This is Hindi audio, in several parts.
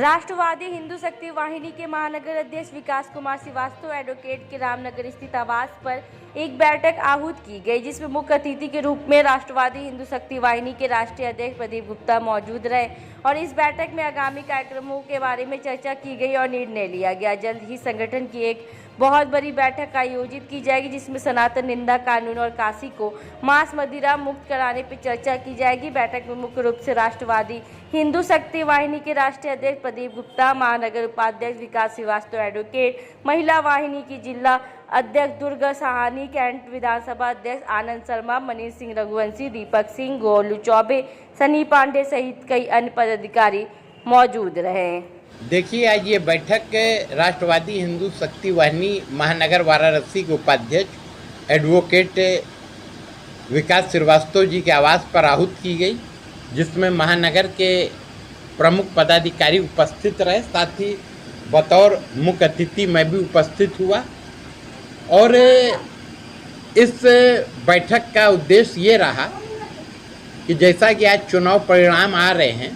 राष्ट्रवादी हिंदू शक्ति वाहिनी के महानगर अध्यक्ष विकास कुमार श्रीवास्तव एडवोकेट के रामनगर स्थित आवास पर एक बैठक आहूत की गई, जिसमें मुख्य अतिथि के रूप में राष्ट्रवादी हिंदू शक्ति वाहिनी के राष्ट्रीय अध्यक्ष प्रदीप गुप्ता मौजूद रहे और इस बैठक में आगामी कार्यक्रमों के बारे में चर्चा की गई और निर्णय लिया गया। जल्द ही संगठन की एक बहुत बड़ी बैठक आयोजित की जाएगी, जिसमें सनातन निंदा कानून और काशी को मांस मदिरा मुक्त कराने पर चर्चा की जाएगी। बैठक में मुख्य रूप से राष्ट्रवादी हिंदू शक्ति वाहिनी के राष्ट्रीय अध्यक्ष प्रदीप गुप्ता, महानगर उपाध्यक्ष विकास श्रीवास्तव एडवोकेट, महिला वाहिनी की जिला अध्यक्ष दुर्गा साहानी, कैंट विधानसभा अध्यक्ष आनंद शर्मा, मनीष सिंह रघुवंशी, दीपक सिंह, गोलू चौबे, सनी पांडे सहित कई अन्य पदाधिकारी मौजूद रहे। देखिए, आज ये बैठक राष्ट्रवादी हिंदू शक्ति वाहिनी महानगर वाराणसी के उपाध्यक्ष एडवोकेट विकास श्रीवास्तव जी के आवास पर आहूत की गई, जिसमें महानगर के प्रमुख पदाधिकारी उपस्थित रहे। साथ ही बतौर मुख्य अतिथि मैं भी उपस्थित हुआ और इस बैठक का उद्देश्य ये रहा कि जैसा कि आज चुनाव परिणाम आ रहे हैं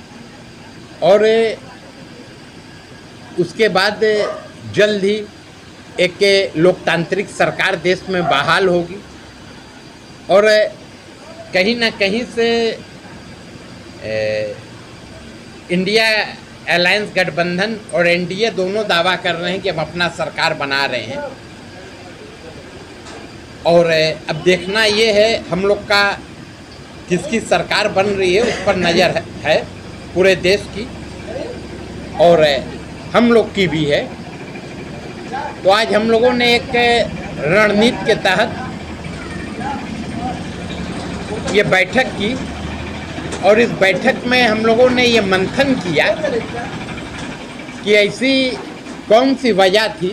और उसके बाद जल्द ही एक लोकतांत्रिक सरकार देश में बहाल होगी और कहीं ना कहीं से इंडिया अलायंस गठबंधन और एनडीए दोनों दावा कर रहे हैं कि हम अपना सरकार बना रहे हैं। और अब देखना ये है हम लोग का किसकी सरकार बन रही है, उस पर नज़र है पूरे देश की और हम लोग की भी है। तो आज हम लोगों ने एक रणनीति के तहत ये बैठक की और इस बैठक में हम लोगों ने ये मंथन किया कि ऐसी कौन सी वजह थी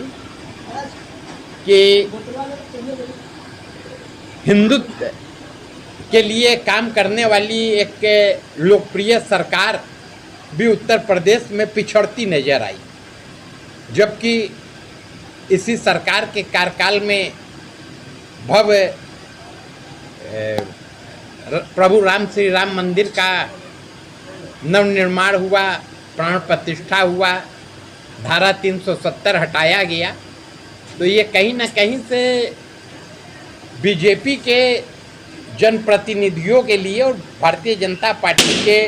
कि हिंदुत्व के लिए काम करने वाली एक लोकप्रिय सरकार भी उत्तर प्रदेश में पिछड़ती नजर आई, जबकि इसी सरकार के कार्यकाल में भव्य प्रभु राम श्री राम मंदिर का नवनिर्माण हुआ, प्राण प्रतिष्ठा हुआ, धारा 370 हटाया गया। तो ये कहीं ना कहीं से बीजेपी के जनप्रतिनिधियों के लिए और भारतीय जनता पार्टी के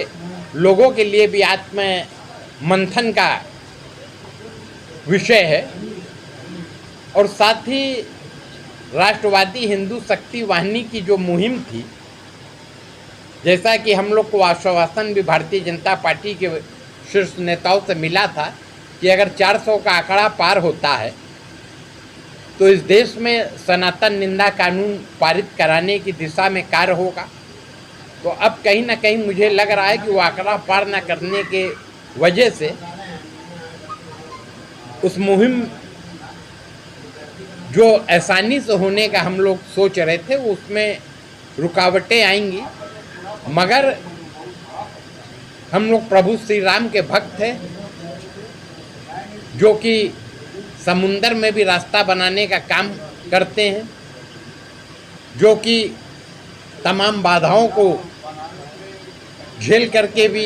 लोगों के लिए भी आत्म मंथन का विषय है। और साथ ही राष्ट्रवादी हिंदू शक्ति वाहिनी की जो मुहिम थी, जैसा कि हम लोग को आश्वासन भी भारतीय जनता पार्टी के शीर्ष नेताओं से मिला था कि अगर 400 का आंकड़ा पार होता है तो इस देश में सनातन निंदा कानून पारित कराने की दिशा में कार्य होगा। तो अब कहीं ना कहीं मुझे लग रहा है कि वो आंकड़ा पार न करने के वजह से उस मुहिम जो आसानी से होने का हम लोग सोच रहे थे, वो उसमें रुकावटें आएंगी। मगर हम लोग प्रभु श्री राम के भक्त हैं, जो कि समुंदर में भी रास्ता बनाने का काम करते हैं, जो कि तमाम बाधाओं को झेल करके भी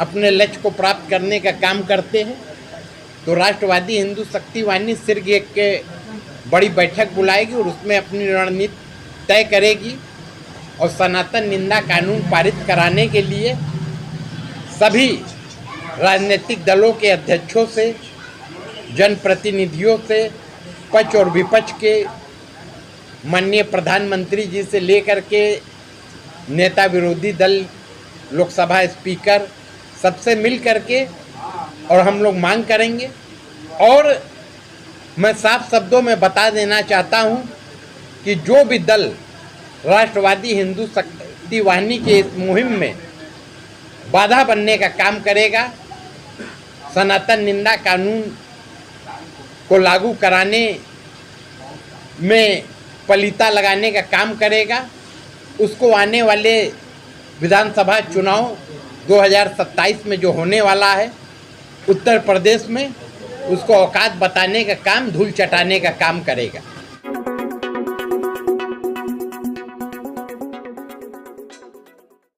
अपने लक्ष्य को प्राप्त करने का काम करते हैं। तो राष्ट्रवादी हिंदू शक्ति वाहिनी सिर्फ एक बड़ी बैठक बुलाएगी और उसमें अपनी रणनीति तय करेगी और सनातन निंदा कानून पारित कराने के लिए सभी राजनीतिक दलों के अध्यक्षों से, जनप्रतिनिधियों से, पक्ष और विपक्ष के, माननीय प्रधानमंत्री जी से लेकर के नेता विरोधी दल, लोकसभा स्पीकर, सबसे मिल करके और हम लोग मांग करेंगे। और मैं साफ शब्दों में बता देना चाहता हूं कि जो भी दल राष्ट्रवादी हिंदू शक्ति वाहिनी के इस मुहिम में बाधा बनने का काम करेगा, सनातन निंदा कानून को लागू कराने में पलीता लगाने का काम करेगा, उसको आने वाले विधानसभा चुनाव 2027 में जो होने वाला है उत्तर प्रदेश में, उसको औकात बताने का काम, धूल चटाने का काम करेगा।